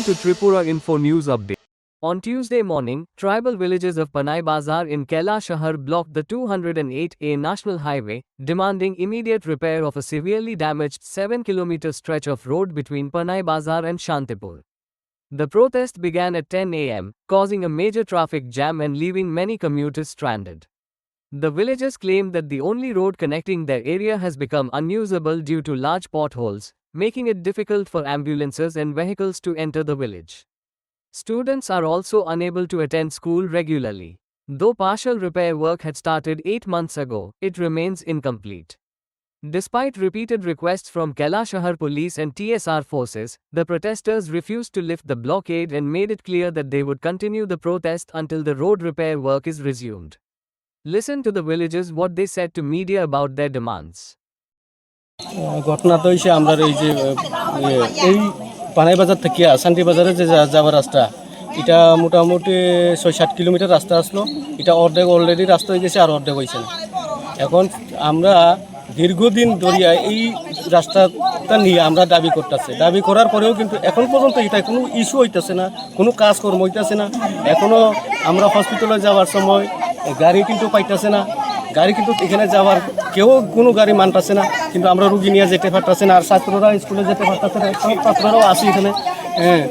to Tripura Info News Update. On Tuesday morning, tribal villages of Panai Bazar in Kaila Shahar blocked the 208A National Highway, demanding immediate repair of a severely damaged 7-kilometer stretch of road between Panai Bazar and Shantipur. The protest began at 10 a.m., causing a major traffic jam and leaving many commuters stranded. The villagers claimed that the only road connecting their area has become unusable due to large potholes, making it difficult for ambulances and vehicles to enter the village. Students are also unable to attend school regularly. Though partial repair work had started 8 months ago, it remains incomplete. Despite repeated requests from Kaila Shahar police and TSR forces, the protesters refused to lift the blockade and made it clear that they would continue the protest until the road repair work is resumed. Listen to the villagers what they said to media about their demands. ঘটনা তো হইছে আমরা এই পানাই বাজার থেকে শান্তি বাজারে যে যাওয়ার রাস্তা এটা মোটামুটি ৬-৭ কিলোমিটার রাস্তা আসলো এটা অর্ধেক অলরেডি রাস্তা হয়ে গেছে আর অর্ধেক হয়েছে না এখন আমরা দীর্ঘদিন ধরিয়া এই রাস্তাটা নিয়ে আমরা দাবি করতেছি দাবি করার পরেও কিন্তু এখন পর্যন্ত এটা কোনো ইস্যু হইতেছে না কোনো কাজকর্ম হইতেছে না এখনও আমরা হসপিটালে যাওয়ার সময় গাড়ি কিন্তু পাইতেছে না গাড়ি কিন্তু এখানে যাওয়ার কেউ কোনো গাড়ি মানতেছে না কিন্তু আমরা রুগী নিয়ে যেতে পারতেছে না আর ছাত্ররা স্কুলে যেতে পারতেছে না সব ছাত্ররাও আসি এখানে হ্যাঁ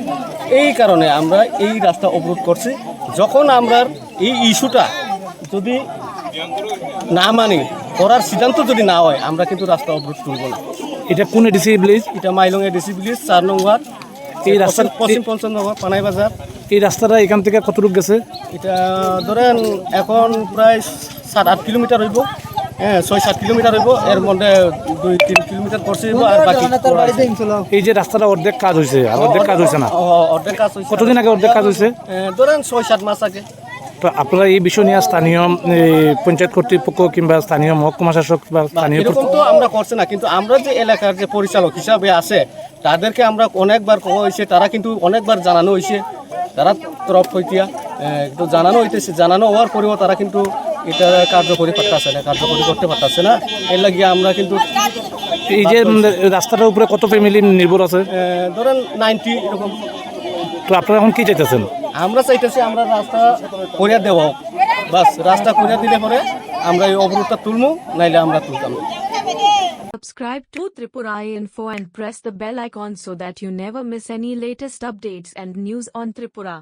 এই কারণে আমরা এই রাস্তা অবরোধ করছি যখন আমরা এই ইস্যুটা যদি না মানি করার সিদ্ধান্ত যদি না হয় আমরা কিন্তু রাস্তা অবরোধ করব না এটা কোন এডিসি ভিলেজ এটা মাইলং এডিসি ভিলেজ 4 নং ওয়ার্ড এই রাস্তার পশ্চিম পঞ্চমনগর পানাই বাজার এই রাস্তাটা এখান থেকে কত দূর গেছে এটা ধরেন এখন প্রায় 7-8 কিলোমিটার হইব হ্যাঁ 6-7 কিলোমিটার হইব এর মধ্যে 2-3 কিলোমিটার করছে আর বাকি এই যে রাস্তাটা অর্ধেক কাজ হয়েছে আর অর্ধেক কাজ হয়েছে না অর্ধেক কাজ হয়েছে কতদিন আগে অর্ধেক কাজ হয়েছে ধরেন 6-7 মাস আগে তো আপনারা এই বিষয় নিয়ে স্থানীয় পঞ্চায়েত কর্তৃপক্ষ কিংবা স্থানীয় মহকুমা শাসক বা স্থানীয় এরকম তো আমরা করছি না কিন্তু আমরা যে এলাকার যে পরিচালক হিসাবে আছে তাদেরকে আমরা অনেকবার কওয়া হয়েছে তারা কিন্তু অনেকবার জানানো হয়েছে তারা তরফ হইতিয়া একটু জানানো হইতেছে জানানো হওয়ার পরেও তারা কিন্তু এটা কার্যকরী করতেছে না কার্যকরী করতে পারতেছে না এর লাগিয়ে আমরা কিন্তু এই যে রাস্তাটার উপরে কত ফ্যামিলি নির্ভর আছে ধরেন 90 এরকম তো আপনারা এখন কি চাইতেছেন আমরা চাইতেছি আমরা রাস্তা করিয়া দেওয়া হোক বাস রাস্তা করিয়া দিলে পরে আমরা এই অবরোধটা তুলবো নাইলে আমরা তুলতাম Subscribe to Tripura Info and press the bell icon so that you never miss any latest updates and news on Tripura.